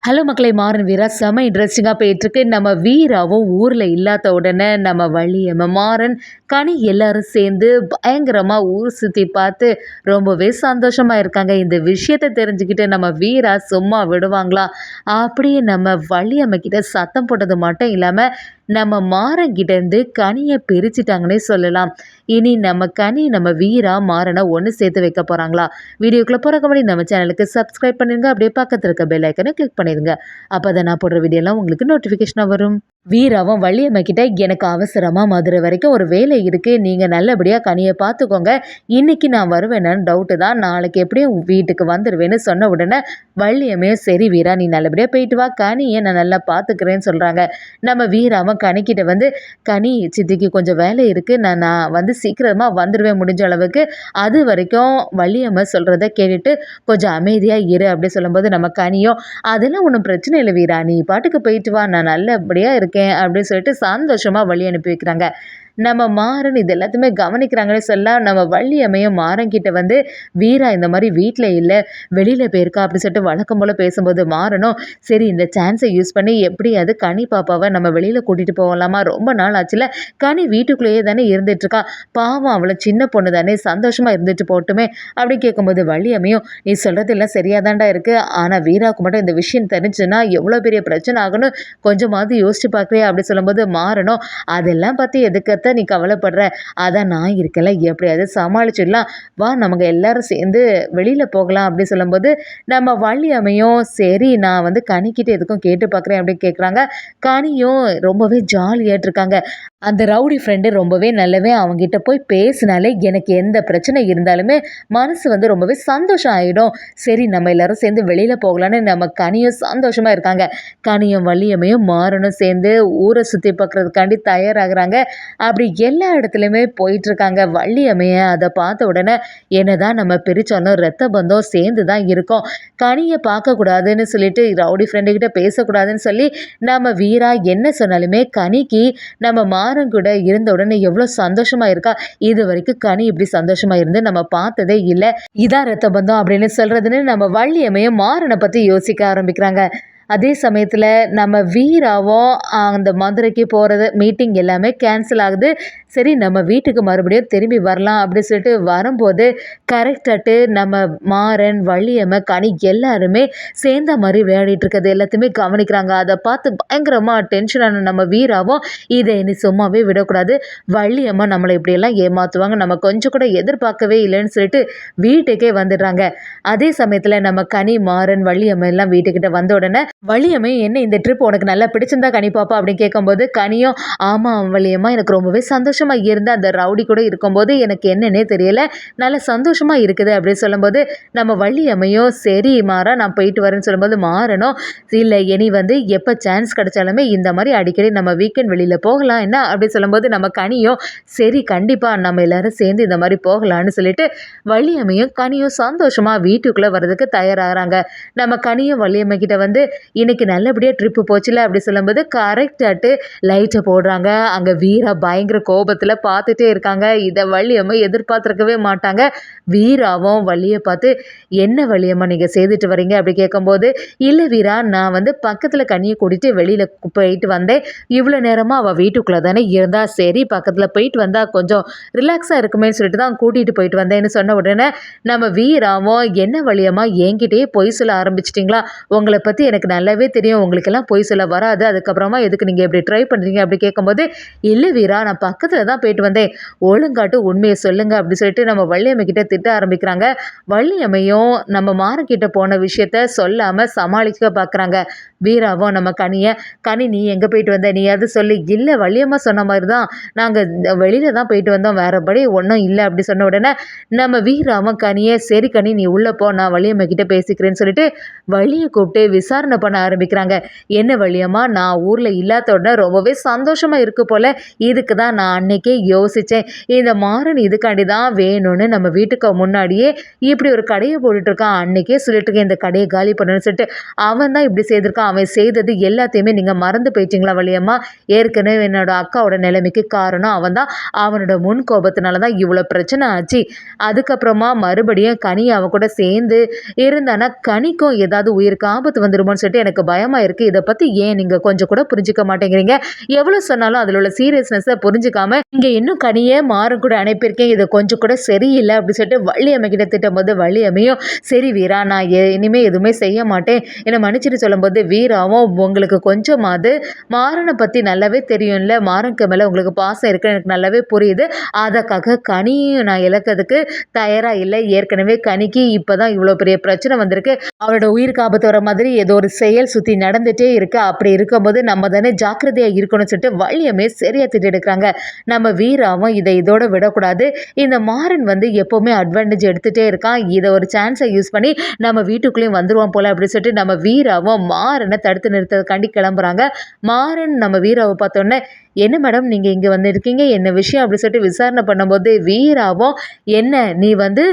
Hello மக்களே, மாறன் வீரா செம இன்ட்ரெஸ்டிங்காக போயிட்டுருக்கு. நம்ம வீராவும் ஊரில் இல்லாத உடனே நம்ம வள்ளியம்மா, மாறன், கனி எல்லாரும் சேர்ந்து பயங்கரமாக ஊர் சுற்றி பார்த்து ரொம்பவே சந்தோஷமாக இருக்காங்க. இந்த விஷயத்த தெரிஞ்சுக்கிட்டு நம்ம வீரா சும்மா விடுவாங்களா? அப்படியே நம்ம வள்ளியம்மா கிட்ட சத்தம் போட்டது மட்டும் இல்லாமல் நம்ம மாறன் கிட்டேருந்து கனியை பிரிச்சுட்டாங்கன்னே சொல்லலாம். இனி நம்ம கனி நம்ம வீரா மாறனை ஒன்று சேர்த்து வைக்க போகிறாங்களா? வீடியோக்குள்ளே போகிறக்கு முன்னாடி நம்ம சேனலுக்கு சப்ஸ்கிரைப் பண்ணிடுங்க. அப்படியே பக்கத்தில் இருக்க பெல் ஐக்கனை கிளிக் பண்ணிடுங்க. அப்போ தான் நான் போடுற வீடியோலாம் உங்களுக்கு நோட்டிஃபிகேஷனாக வரும். வீராவும் வள்ளியம்மா கிட்ட, எனக்கு அவசரமாக மதுரை வரைக்கும் ஒரு வேலை இருக்குது, நீங்கள் நல்லபடியாக கனியை பார்த்துக்கோங்க, இன்னைக்கு நான் வருவேன்னு டவுட்டு தான், நாளைக்கு எப்படியும் வீட்டுக்கு வந்துடுவேன்னு சொன்ன உடனே வள்ளியம்மையும், சரி வீரா நீ நல்லபடியாக போயிட்டு வா, கனியை நான் நல்லா பார்த்துக்கிறேன்னு சொல்கிறாங்க. நம்ம வீராவும் கனிக்கிட்ட வந்து, கனி சித்திக்கு கொஞ்சம் வேலை இருக்குது, நான் வந்து சீக்கிரமாக வந்துடுவேன் முடிஞ்ச அளவுக்கு, அது வரைக்கும் வள்ளியம்மா சொல்கிறத கேட்டுட்டு கொஞ்சம் அமைதியாக இரு அப்படி சொல்லும்போது நம்ம கனியும், அதெல்லாம் ஒன்றும் பிரச்சனை இல்லை வீரா, நீ பாட்டுக்கு போயிட்டு வா, நான் நல்லபடியாக இருக்கேன் அப்படின்னு சொல்லிட்டு சந்தோஷமாக வழி அனுப்பி வைக்கிறாங்க. நம்ம மாறன் இது எல்லாத்தையுமே கவனிக்கிறாங்கன்னு சொல்ல, நம்ம வள்ளியம்மையும் மாறன் கிட்ட வந்து, வீரா இந்த மாதிரி வீட்டில் இல்லை வெளியில் போயிருக்கா அப்படின்னு சொல்லிட்டு வழக்கம் போல் பேசும்போது மாறனும், சரி இந்த சான்ஸை யூஸ் பண்ணி எப்படியாவது கனி பாப்பாவை நம்ம வெளியில் கூட்டிகிட்டு போகலாமா, ரொம்ப நாள் ஆச்சுல, கனி வீட்டுக்குள்ளேயே தானே இருந்துட்டுருக்கா, பாவம் அவளை சின்ன பொண்ணு தானே, சந்தோஷமாக இருந்துட்டு போட்டுமே அப்படின்னு கேட்கும்போது வள்ளியம்மையும், நீ சொல்கிறது எல்லாம் சரியாக தாண்டா இருக்குது, ஆனால் வீராவுக்கு மட்டும் இந்த விஷயம் தெரிஞ்சுன்னா எவ்வளோ பெரிய பிரச்சனை ஆகுன்னு கொஞ்சமாவது யோசிச்சு பார்க்குறியா அப்படி சொல்லும்போது மாறனும், அதெல்லாம் பற்றி எதுக்கு நீ கவலைப்படுற, அதான் நான் இருக்கல, எப்படியாவது சமாளிச்சிடலாம், வா நமக்கு எல்லாரும் சேர்ந்து வெளியில போகலாம் அப்படி சொல்லும்போது நம்ம வள்ளியம்மையும், சரி நான் வந்து கனிக்கிட்ட எதுக்கும் கேட்டு பார்க்குறேன் அப்படின்னு கேட்குறாங்க. கனியும் ரொம்பவே ஜாலியாட்டு இருக்காங்க. அந்த ரவுடி ஃப்ரெண்டு ரொம்பவே நல்லவே, அவங்ககிட்ட போய் பேசினாலே எனக்கு எந்த பிரச்சனை இருந்தாலுமே மனசு வந்து ரொம்பவே சந்தோஷம் ஆகிடும், சரி நம்ம எல்லாரும் சேர்ந்து வெளியில் போகலான்னு நம்ம கனியும் சந்தோஷமாக இருக்காங்க. கனியும் வள்ளியம்மையும் மாறனும் சேர்ந்து ஊரை சுற்றி பார்க்குறதுக்காண்டி தயாராகிறாங்க. அப்படி எல்லா இடத்துலையுமே போயிட்டுருக்காங்க. வள்ளியம்மையை அதை பார்த்த உடனே, என்னதான் நம்ம பிரித்தாலும் ரத்த பந்தம் சேர்ந்து தான் இருக்கோம், கனியை பார்க்கக்கூடாதுன்னு சொல்லிட்டு ரவுடி ஃப்ரெண்டுக்கிட்ட பேசக்கூடாதுன்னு சொல்லி நம்ம வீரா என்ன சொன்னாலுமே கனிக்கு நம்ம மாறன் கூட இருந்த உடனே எவ்வளோ சந்தோஷமா இருக்கா, இது வரைக்கும் கனி இப்படி சந்தோஷமா இருந்து நம்ம பார்த்ததே இல்லை, இதான் ரத்த பந்தம் அப்படின்னு சொல்றதுன்னு நம்ம வள்ளியம்மையும் மாறனை பற்றி யோசிக்க ஆரம்பிக்கிறாங்க. அதே சமயத்தில் நம்ம வீராவும் அந்த மதுரைக்கு போகிறது மீட்டிங் எல்லாமே கேன்சல் ஆகுது. சரி நம்ம வீட்டுக்கு மறுபடியும் திரும்பி வரலாம் அப்படின்னு சொல்லிட்டு வரும்போது கரெக்டாட்டு நம்ம மாறன், வள்ளியம்மை, கனி எல்லாருமே சேர்ந்த மாதிரி விளையாடிட்டு இருக்கிறது எல்லாத்தையுமே கவனிக்கிறாங்க. அதை பார்த்து பயங்கரமாக டென்ஷனான நம்ம வீராவும், இதை இனி சும்மாவே விடக்கூடாது, வள்ளியம்மா நம்மளை இப்படியெல்லாம் ஏமாற்றுவாங்க, நம்ம கொஞ்சம் கூட எதிர்பார்க்கவே இல்லைன்னு சொல்லிட்டு வீட்டுக்கே வந்துடுறாங்க. அதே சமயத்தில் நம்ம கனி, மாறன், வள்ளியம்மை எல்லாம் வீட்டுக்கிட்ட வந்த உடனே வள்ளியம்மை, என்ன இந்த ட்ரிப் உனக்கு நல்லா பிடிச்சிருந்தா கனி பாப்பா அப்படின்னு கேட்கும்போது கனியும், ஆமாம் வள்ளியம்மா எனக்கு ரொம்பவே சந்தோஷமாக இருந்து அந்த ரவுடி கூட இருக்கும்போது எனக்கு என்னன்னே தெரியல, நல்லா சந்தோஷமாக இருக்குது அப்படின்னு சொல்லும்போது நம்ம வள்ளியம்மையும், சரி மாறா நான் போயிட்டு வரேன்னு சொல்லும்போது மாறனும், இல்லை இனி வந்து எப்போ சான்ஸ் கிடைச்சாலுமே இந்த மாதிரி அடிக்கடி நம்ம வீக்கெண்ட் வெளியில் போகலாம் என்ன அப்படின்னு சொல்லும்போது நம்ம கனியும், சரி கண்டிப்பாக நம்ம எல்லாரும் சேர்ந்து இந்த மாதிரி போகலான்னு சொல்லிட்டு வள்ளியம்மையும் கனியும் சந்தோஷமாக வீட்டுக்குள்ளே வர்றதுக்கு தயாராகிறாங்க. நம்ம கனியும் வள்ளியம்மை கிட்ட வந்து, இன்னைக்கு நல்லபடியாக ட்ரிப்பு போச்சுல அப்படி சொல்லும்போது கரெக்டாட்டு லைட்டை போடுறாங்க. அங்கே வீரா பயங்கர கோபத்தில் பார்த்துட்டே இருக்காங்க. இதை வள்ளியம்மா எதிர்பார்த்துருக்கவே மாட்டாங்க. வீராவும் வள்ளியை பார்த்து, என்ன வள்ளியம்மா நீங்கள் செய்துட்டு வரீங்க அப்படி கேட்கும்போது, இல்லை வீரா நான் வந்து பக்கத்தில் கனியை கூட்டிகிட்டு வெளியில் போயிட்டு வந்தேன், இவ்வளோ நேரமாக அவள் வீட்டுக்குள்ளே தானே இருந்தா, சரி பக்கத்தில் போயிட்டு வந்தால் கொஞ்சம் ரிலாக்ஸாக இருக்குமேன்னு சொல்லிட்டு தான் கூட்டிகிட்டு போயிட்டு வந்தேன்னு சொன்ன உடனே நம்ம வீராவும், என்ன வள்ளியம்மா என்கிட்டயே பொய் சொல்ல ஆரம்பிச்சிட்டிங்களா, உங்களை பற்றி எனக்கு நல்லாவே தெரியும், உங்களுக்கெல்லாம் பொய் சொல்ல வராது, அதுக்கப்புறமா எதுக்கு நீங்கள் இப்படி ட்ரை பண்ணுறீங்க அப்படி கேட்கும்போது, இல்லை வீரா நான் பக்கத்தில் தான் போயிட்டு வந்தேன், ஒழுங்காட்டு உண்மையை சொல்லுங்கள் அப்படி சொல்லிட்டு நம்ம வள்ளியம்மை கிட்ட திட்ட ஆரம்பிக்கிறாங்க. வள்ளியம்மையும் நம்ம மாறன்கிட்ட போன விஷயத்த சொல்லாமல் சமாளிக்க பார்க்குறாங்க. வீராவும் நம்ம கனியை, கனி நீ எங்கே போயிட்டு வந்த, நீ அது சொல்லி, இல்லை வள்ளியம்மா சொன்ன மாதிரி தான் நாங்கள் வெளியில் தான் போயிட்டு வந்தோம், வேறுபடி ஒன்றும் இல்லை அப்படி சொன்ன உடனே நம்ம வீராவும் கனியை, சரி கனி நீ உள்ளே போ, நான் வள்ளியம்மை கிட்ட பேசிக்கிறேன்னு சொல்லிட்டு வள்ளியை கூப்பிட்டு விசாரணை பண்ண ஆரம்பிக்கிறாங்க. என்ன வள்ளியம்மா நான் ஊரில் இல்லாத உடனே ரொம்பவே சந்தோஷமாக இருக்கு போல், இதுக்கு தான் நான் அன்னைக்கே யோசித்தேன், இந்த மாறன் இதுக்காண்டி தான் வேணும்னு நம்ம வீட்டுக்கு முன்னாடியே இப்படி ஒரு கடையை போட்டுட்ருக்கான், அன்னைக்கே சொல்லிட்டு இருக்கேன் இந்த கடையை காலி பண்ணணும்னு சொல்லிட்டு, அவன் தான் இப்படி செய்திருக்கான், அவன் செய்தது எல்லாத்தையுமே நீங்கள் மறந்து போயிட்டீங்களா வள்ளியம்மா, ஏற்கனவே என்னோட அக்காவோட நிலைமைக்கு காரணம் அவன் தான், அவனோட முன் கோபத்தினால தான் இவ்வளோ பிரச்சனை ஆச்சு, அதுக்கப்புறமா மறுபடியும் கனி அவன் கூட சேர்ந்து இருந்தானா கனிக்கும் ஏதாவது உயிருக்கு ஆபத்து வந்துருமோன்னு சொல்லிட்டு சொல்லிட்டு எனக்கு பயமா இருக்கு. இத பத்தி ஏன் நீங்க கொஞ்சம் கூட புரிஞ்சுக்க மாட்டேங்கிறீங்க? எவ்வளவு சொன்னாலும் அதுல உள்ள சீரியஸ்னஸ புரிஞ்சுக்காம, இங்க இன்னும் கனிய மாறன் கூட அனுப்பியிருக்கேன். இது கொஞ்சம் கூட சரியில்ல அப்படின்னு சொல்லிட்டு வள்ளியம்மை கிட்ட திட்டும்போது, வள்ளியம்மையும் சரி வீரா, நான் இனிமே எதுவுமே செய்ய மாட்டேன். என்ன மன்னிச்சுட்டு சொல்லும்போது, வீராவும் உங்களுக்கு கொஞ்சமாவது மாறன பத்தி நல்லாவே தெரியும்ல. மாறனுக்கு மேல உங்களுக்கு பாசம் இருக்குன்னு எனக்கு நல்லாவே புரியுது. அதற்காக கனியும் நான் இழக்கிறதுக்கு தயாரா இல்ல. ஏற்கனவே கனிக்கு இப்பதான் இவ்வளோ பெரிய பிரச்சனை வந்திருக்கு. அவளோட உயிருக்கு ஆபத்து வர மாதிரி ஏதோ ஒரு செயல் சுத்தி நடந்துட்டே இருக்கு. அப்படி இருக்கும்போது நம்ம தானே ஜாக்கிரதையா இருக்கணும்னு சொல்லிட்டு வள்ளியம்மே சரியா திட்டி எடுக்கிறாங்க. நம்ம வீராவும் இதோட விடக்கூடாது. இந்த மாறன் வந்து எப்பவுமே அட்வான்டேஜ் எடுத்துட்டே இருக்கான். இதை ஒரு சான்ஸை யூஸ் பண்ணி நம்ம வீட்டுக்குள்ளேயும் வந்துருவான் போல அப்படின்னு சொல்லிட்டு நம்ம வீராவும் மாறனை தடுத்து நிறுத்ததுக்காண்டி கிளம்புறாங்க. மாறன் நம்ம வீராவை பார்த்தோன்னே, என்ன மேடம் நீங்க இங்க வந்திருக்கீங்க, என்ன விஷயம் அப்படின்னு சொல்லிட்டு விசாரணை பண்ணும்போது, வீராவும் என்ன நீ வந்து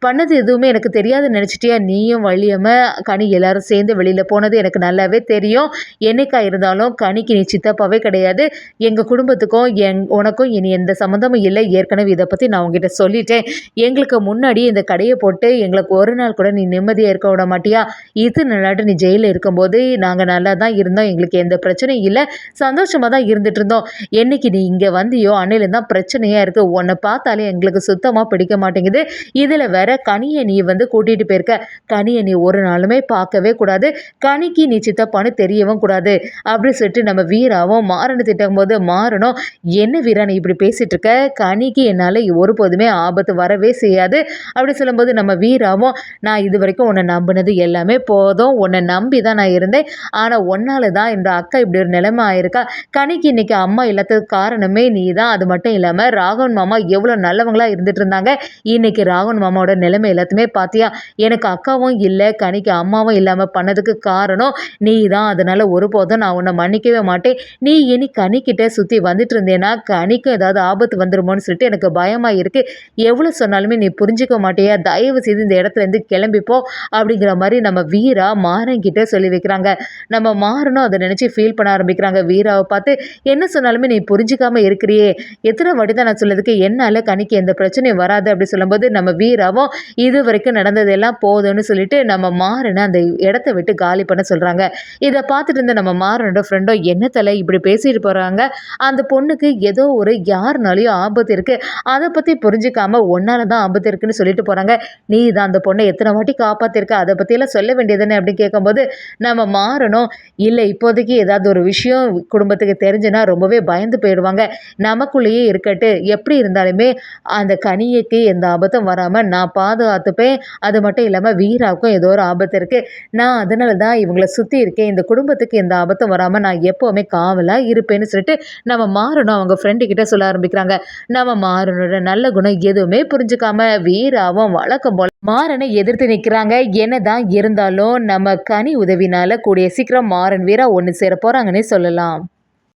பண்ணது எதுவுமே எனக்கு தெரியாதுன்னு நினைச்சிட்டியா? நீயும் வள்ளியம்மை கனி எல்லாரும் சேர்ந்து வெளியில போனது எனக்கு நல்லாவே தெரியும். என்னைக்கா இருந்தாலும் கனிக்கு நீ சித்தப்பாவே கிடையாது. எங்க குடும்பத்துக்கும் உனக்கும் இனி எந்த சம்மந்தமும் இல்லை. ஏற்கனவே இதை பத்தி நான் உங்ககிட்ட சொல்லிட்டேன். எங்களுக்கு முன்னாடி இந்த கடையை போட்டு எங்களுக்கு ஒரு நாள் கூட நீ நிம்மதியா இருக்க விட மாட்டியா? இது நாளாட்டு நீ ஜெயிலில் இருக்கும்போது நாங்க நல்லா தான் இருந்தோம். எங்களுக்கு எந்த பிரச்சனையும் இல்லை. சந்தோஷமா தான் இருந்துட்டு இருந்தோம். என்னைக்கு நீ இங்க வந்தியோ அன்னையில தான் பிரச்சனையா இருக்கு. உன்னை பார்த்தாலே எங்களுக்கு சுத்தமா பிடிக்க மாட்டேங்குது. இதுல வேற கனியை நீ வந்து கூட்டிட்டு போயிருக்க. கனியை நீ ஒரு நாளுமே பார்க்கவே கூடாது. கனிக்கு நீ சித்தப்பான்னு தெரியவும் கூடாது அப்படின்னு சொல்லிட்டு நம்ம வீராவும் மாறனை திட்டும் போது, மாறனும் என்ன வீரா நீ இப்படி பேசிட்டு இருக்க? கனிக்கு என்னால ஒருபோதுமே ஆபத்து வரவே செய்யாது அப்படி சொல்லும்போது, நம்ம வீராவும் நான் இது வரைக்கும் உன்னை நம்பினது எல்லாமே போதும். உன்னை நம்பி தான் நான் இருந்தேன். ஆனா உன்னால தான் இந்த அக்கா இப்படி ஒரு நிலைமை ஆயிருக்கா. கனிக்கு இன்னைக்கு அம்மா இல்லாததுக்கு காரணமே நீ தான். அது மட்டும் இல்லாம ராகவன் மாமா எவ்வளோ நல்லவங்களா இருந்துட்டு இருந்தாங்க. இன்னைக்கு ராகவன் மாமாவோட நிலைமை எல்லாத்தையுமே பார்த்தியா? எனக்கு அக்காவும் இல்லை, கனிக்கு அம்மாவும் இல்லாம பண்ணதுக்கு காரணம் நீ தான். அதனால ஒருபோதும் நான் உன்னை மன்னிக்கவே மாட்டேன். நீ இனி கனிக்கிட்ட சுற்றி வந்துட்டு இருந்தேன்னா கனிக்கும் ஏதாவது ஆபத்து வந்துருமோன்னு சொல்லிட்டு எனக்கு பயமாக இருக்குது. எவ்வளோ சொன்னாலுமே நீ புரிஞ்சிக்க மாட்டேயா? தயவு செய்து இந்த இடத்துலேருந்து கிளம்பிப்போ அப்படிங்கிற மாதிரி நம்ம வீரா மாறன்கிட்ட சொல்லி வைக்கிறாங்க. நம்ம மாறனும் அதை நினச்சி ஃபீல் பண்ண ஆரம்பிக்கிறாங்க. வீராவை பார்த்து என்ன சொன்னாலுமே நீ புரிஞ்சிக்காமல் இருக்கிறியே, எத்தனை வாட்டி தான் நான் சொல்லதுக்கு என்னால் கனிக்கு எந்த பிரச்சனையும் வராது அப்படி சொல்லும்போது, நம்ம வீராவும் இது வரைக்கும் நடந்ததெல்லாம் போதும்னு சொல்லிட்டு நம்ம மாறனை அந்த இடத்த விட்டு காலி பண்ண சொல்கிறாங்க. இதை பார்த்துட்டு இருந்த நம்ம மாறனோட ஃப்ரெண்டோ என்ன தலை இப்படி பேசிட்டு போகிறாங்க, அந்த பொண்ணுக்கு ஏதோ ஒரு யாருனாலையும் ஆபத்து இருக்குது, அதை பற்றி புரிஞ்சிக்காமல் ஒன்னால தான் ஆபத்து இருக்குன்னு சொல்லிட்டு போகிறாங்க. நீ தான் அந்த பொண்ணை எத்தனை வாட்டி காப்பாற்றிருக்க, அதை பற்றியெல்லாம் சொல்ல வேண்டியதுன்னு அப்படின்னு கேட்கும்போது, நம்ம மாறனும் இல்லை இப்போதைக்கு ஏதாவது ஒரு விஷயம் குடும்பத்துக்கு தெரிஞ்சுன்னா ரொம்பவே பயந்து போயிடுவாங்க. நமக்குள்ளேயே இருக்கட்டு, எப்படி இருந்தாலுமே அந்த கனியைக்கு எந்த ஆபத்தும் வராமல் நான் பாதுகாத்துப்பேன். அது மட்டும் இல்லாமல் வீராவுக்கும் ஏதோ ஒரு ஆபத்து இருக்குது. நான் அதனால தான் இவங்கள சுற்றி இருக்கேன். இந்த குடும்பத்துக்கு எந்த ஆபத்தும் வராமல் நான் எப்போவுமே காவலாக இருப்பேன்னு சொல்லிட்டு நம்ம மாறனும் அவங்க ஃப்ரெண்டு கிட்ட சொல்ல ஆரம்பிக்கிறாங்க. நம்ம மாறனோட நல்ல குணம் எதுவுமே புரிஞ்சுக்காம வீராவும் வழக்கம் போல மாறனை எதிர்த்து நிற்கிறாங்க. என்னதான் இருந்தாலும் நம்ம கனி உதவினால கூடிய சீக்கிரம் மாறன் வீரா ஒன்று சேர போகிறாங்கன்னே சொல்லலாம்.